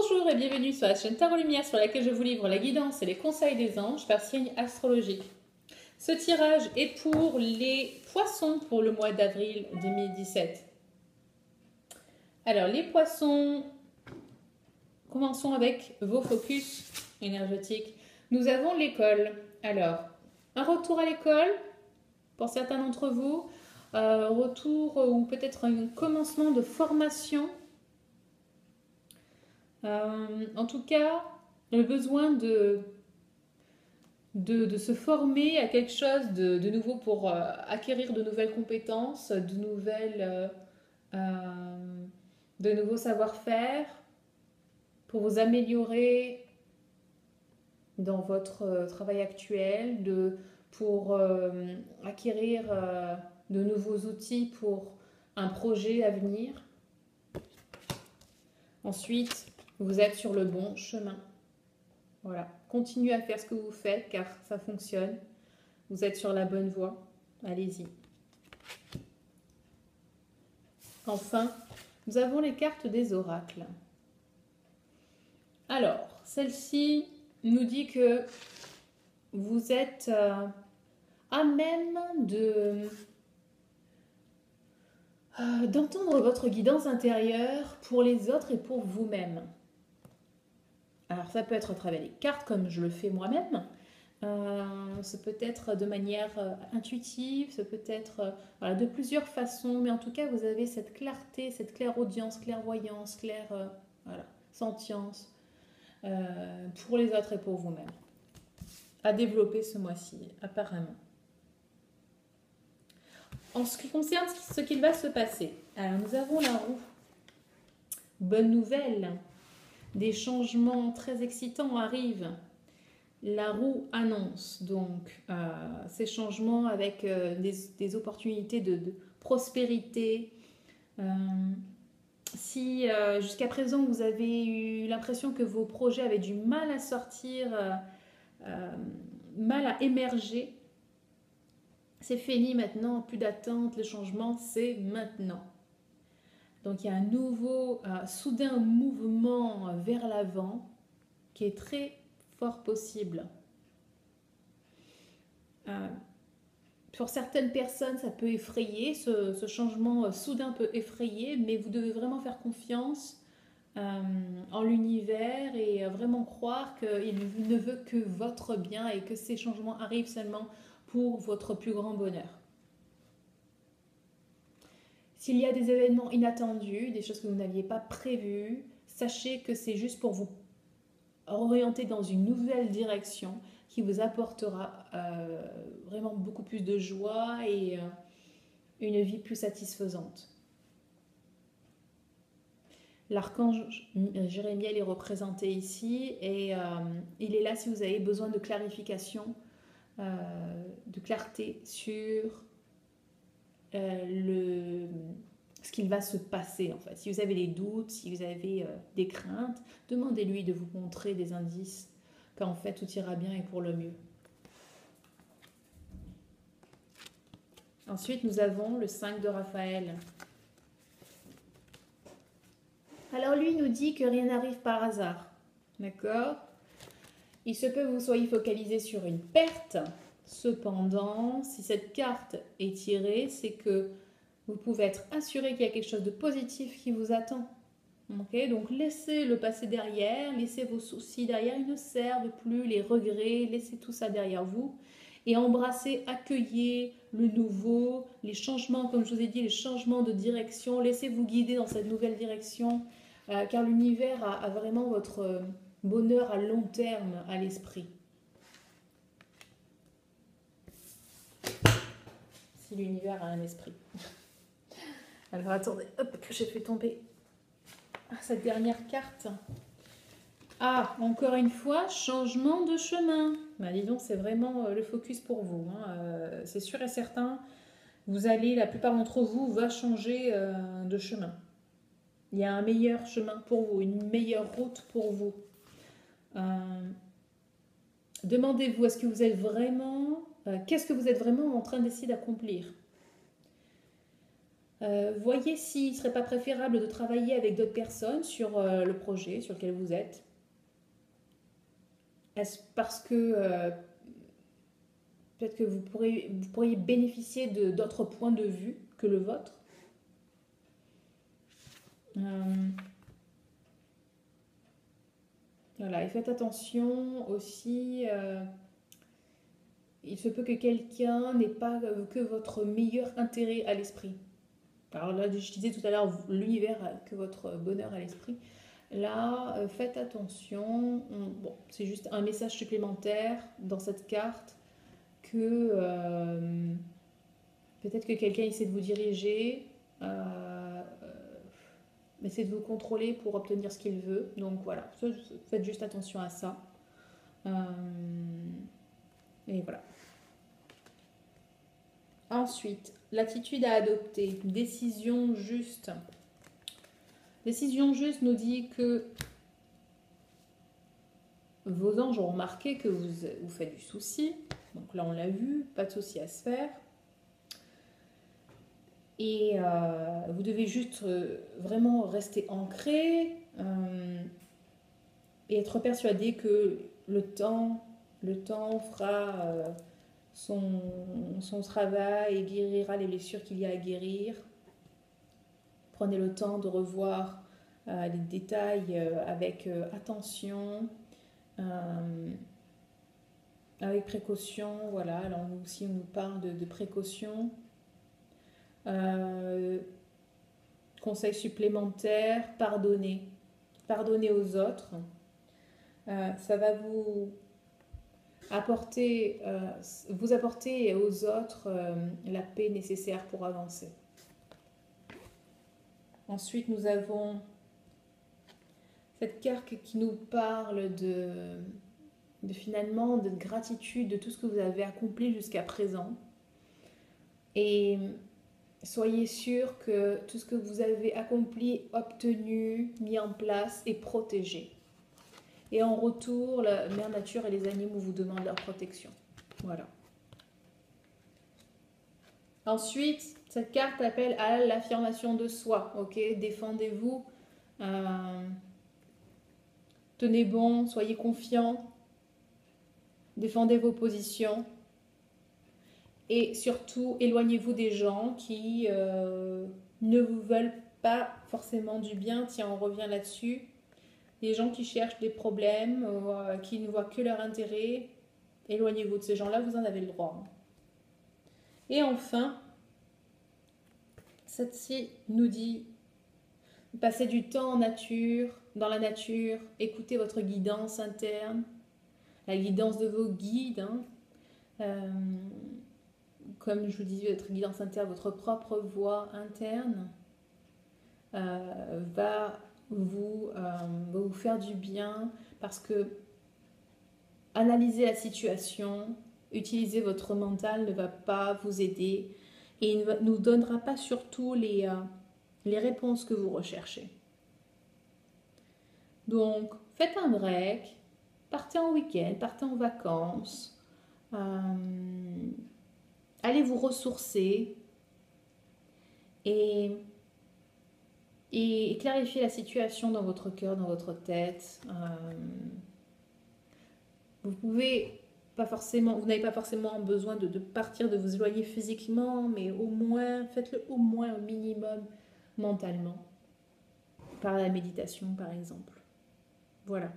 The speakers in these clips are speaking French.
Bonjour et bienvenue sur la chaîne Tarot Lumière sur laquelle je vous livre la guidance et les conseils des anges par signe astrologique. Ce tirage est pour les poissons pour le mois d'avril 2017. Alors les poissons, commençons avec vos focus énergétiques. Nous avons l'école. Alors, un retour à l'école pour certains d'entre vous, retour ou peut-être un commencement de formation. En tout cas, le besoin de se former à quelque chose de nouveau pour acquérir de nouvelles compétences, de nouveaux savoir-faire, pour vous améliorer dans votre travail actuel, pour acquérir de nouveaux outils pour un projet à venir. Ensuite, vous êtes sur le bon chemin. Voilà, continuez à faire ce que vous faites car ça fonctionne. Vous êtes sur la bonne voie. Allez-y. Enfin, nous avons les cartes des oracles. Alors, celle-ci nous dit que vous êtes à même d'entendre votre guidance intérieure pour les autres et pour vous-même. Alors ça peut être à travers les cartes comme je le fais moi-même, ça peut être de manière intuitive, ça peut être voilà, de plusieurs façons, mais en tout cas vous avez cette clarté, cette clairaudience, clairvoyance, voilà, sentience pour les autres et pour vous-même. À développer ce mois-ci, apparemment. En ce qui concerne ce qu'il va se passer, alors nous avons la roue. Bonne nouvelle, des changements très excitants arrivent. La roue annonce donc ces changements avec des opportunités de prospérité. Si jusqu'à présent vous avez eu l'impression que vos projets avaient du mal à sortir, mal à émerger, c'est fini maintenant, plus d'attente, le changement c'est maintenant. Donc il y a un nouveau, soudain mouvement vers l'avant qui est très fort possible. Pour certaines personnes, ça peut effrayer, ce changement soudain peut effrayer, mais vous devez vraiment faire confiance en l'univers et vraiment croire qu'il ne veut que votre bien et que ces changements arrivent seulement pour votre plus grand bonheur. S'il y a des événements inattendus, des choses que vous n'aviez pas prévues, sachez que c'est juste pour vous orienter dans une nouvelle direction qui vous apportera vraiment beaucoup plus de joie et une vie plus satisfaisante. L'archange Jérémiel est représenté ici et il est là si vous avez besoin de clarification, de clarté sur ce qu'il va se passer en fait. Si vous avez des doutes, si vous avez des craintes, demandez-lui de vous montrer des indices qu'en fait tout ira bien et pour le mieux. Ensuite, nous avons le 5 de Raphaël. Alors lui nous dit que rien n'arrive par hasard, d'accord? Il se peut que vous soyez focalisé sur une perte. Cependant, si cette carte est tirée, c'est que vous pouvez être assuré qu'il y a quelque chose de positif qui vous attend. Okay, donc laissez le passé derrière, laissez vos soucis derrière, ils ne servent plus, les regrets, laissez tout ça derrière vous et embrassez, accueillez le nouveau, les changements, comme je vous ai dit, les changements de direction, laissez-vous guider dans cette nouvelle direction car l'univers a vraiment votre bonheur à long terme à l'esprit. Si l'univers a un esprit. Alors attendez, hop, que j'ai fait tomber cette dernière carte. Ah, encore une fois, changement de chemin. Bah, dis donc, c'est vraiment le focus pour vous. Hein. C'est sûr et certain, la plupart d'entre vous va changer de chemin. Il y a un meilleur chemin pour vous, une meilleure route pour vous. Demandez-vous, qu'est-ce que vous êtes vraiment en train d'essayer d'accomplir? Voyez s'il ne serait pas préférable de travailler avec d'autres personnes sur le projet sur lequel vous êtes. Est-ce parce que peut-être que vous pourriez bénéficier d'autres points de vue que le vôtre. Voilà, et faites attention aussi, il se peut que quelqu'un n'ait pas que votre meilleur intérêt à l'esprit. Alors là, je disais tout à l'heure, l'univers que votre bonheur à l'esprit. Là, faites attention. Bon, c'est juste un message supplémentaire dans cette carte que peut-être que quelqu'un essaie de vous diriger, essaie de vous contrôler pour obtenir ce qu'il veut. Donc voilà, faites juste attention à ça. Et voilà. Ensuite, l'attitude à adopter. Décision juste. Décision juste nous dit que vos anges ont remarqué que vous faites du souci. Donc là, on l'a vu, pas de souci à se faire. Et vous devez juste vraiment rester ancré et être persuadé que le temps fera son travail et guérira les blessures qu'il y a à guérir. Prenez le temps de revoir les détails avec attention, avec précaution. Voilà, alors nous aussi on nous parle de précaution. Conseil supplémentaire, pardonner aux autres. Ça va vous apporter aux autres la paix nécessaire pour avancer. Ensuite, nous avons cette carte qui nous parle finalement de gratitude de tout ce que vous avez accompli jusqu'à présent. Et soyez sûr que tout ce que vous avez accompli, obtenu, mis en place est protégé. Et en retour, la mère nature et les animaux vous demandent leur protection. Voilà. Ensuite, cette carte appelle à l'affirmation de soi. Ok, défendez-vous. Tenez bon, soyez confiants. Défendez vos positions. Et surtout, éloignez-vous des gens qui ne vous veulent pas forcément du bien. Tiens, on revient là-dessus. Des gens qui cherchent des problèmes, qui ne voient que leur intérêt. Éloignez-vous de ces gens-là, vous en avez le droit. Et enfin, celle-ci nous dit, passez du temps en nature, dans la nature, écoutez votre guidance interne, la guidance de vos guides, comme je vous disais, votre guidance interne, votre propre voix interne va vous faire du bien parce que analyser la situation, utiliser votre mental ne va pas vous aider et il ne nous donnera pas surtout les réponses que vous recherchez. Donc, faites un break, partez en week-end, partez en vacances, allez vous ressourcer et clarifier la situation dans votre cœur, dans votre tête. Vous n'avez pas forcément besoin de partir, de vous éloigner physiquement, mais au moins, faites-le au moins au minimum mentalement, par la méditation par exemple. Voilà.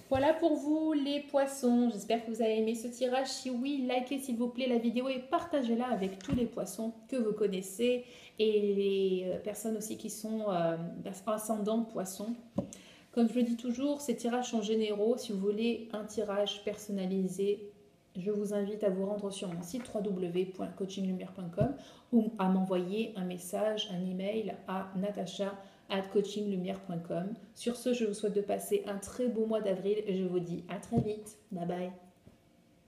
Voilà pour vous les poissons. J'espère que vous avez aimé ce tirage. Si oui, likez s'il vous plaît la vidéo et partagez-la avec tous les poissons que vous connaissez et les personnes aussi qui sont ascendants poissons. Comme je le dis toujours, ces tirages sont généraux. Si vous voulez un tirage personnalisé, je vous invite à vous rendre sur mon site www.coachinglumière.com ou à m'envoyer un message, un email à natasha@coachinglumière.com. Sur ce, je vous souhaite de passer un très beau mois d'avril et je vous dis à très vite. Bye bye.